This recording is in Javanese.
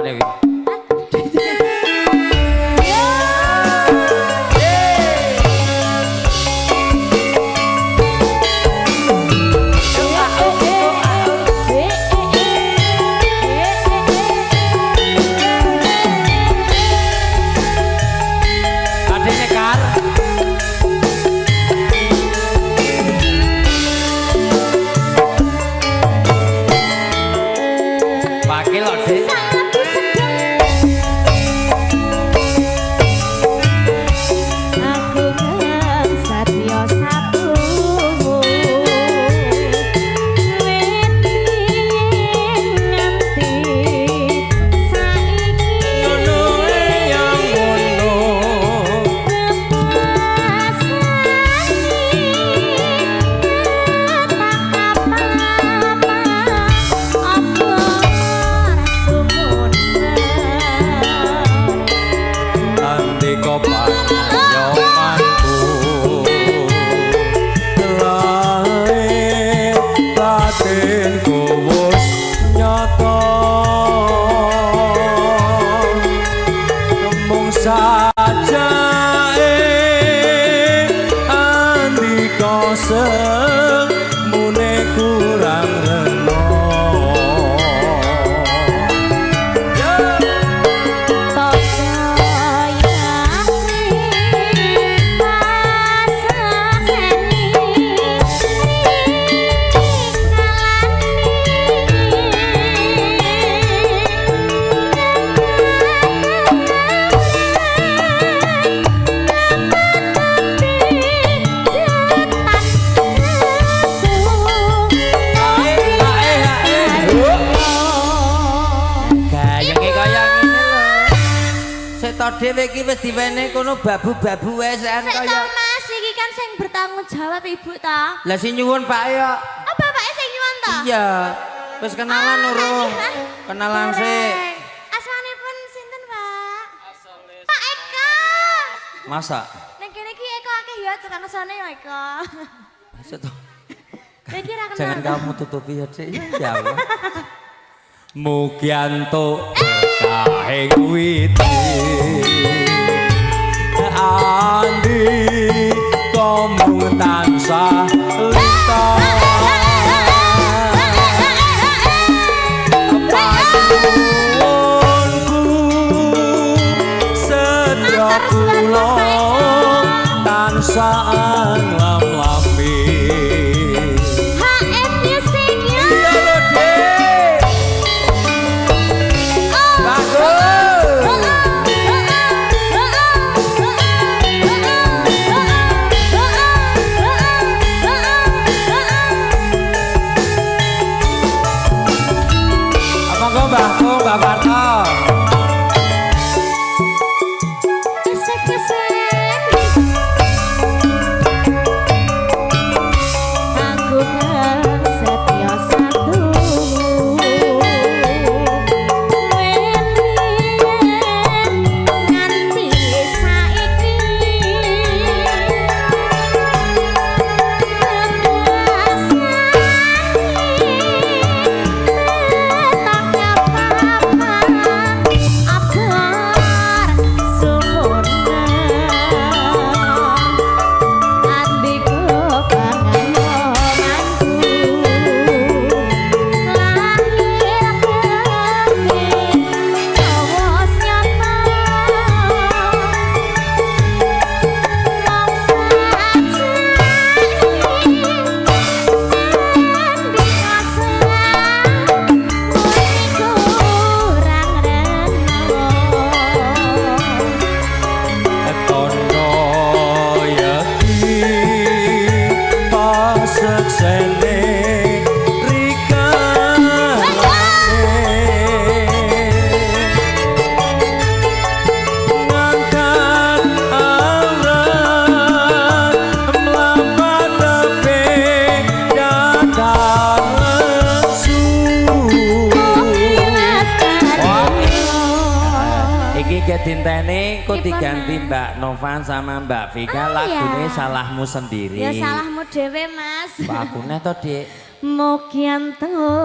rungokne iki. Dhewe iki wis diwene kono babu-babu wae sen kaya. Mas iki kan sing bertanggung jawab Ibu ta. Lah sing nyuwun Pak ya. Oh bapake sing nyuwun ta? Iya. Wis kenalan urung? Kenalan sik. Asmanipun sinten, Pak? Pak Eka. Masa? Nek kene iki Eka akeh ya tukang asane ya Eka. Iki ra kenal. Jangan kamu tutupi ya, Cik. Ya Allah. Mugianto kahing witi andi komung tansah lita paduanku sedya kula tansah lam-lami. Mbak Parto. Dintene kok diganti Mbak Novan sama Mbak Vika lagune Salahmu Sendiri. Ya salahmu dhewe Mas. Lagune to, Dik. Mugianto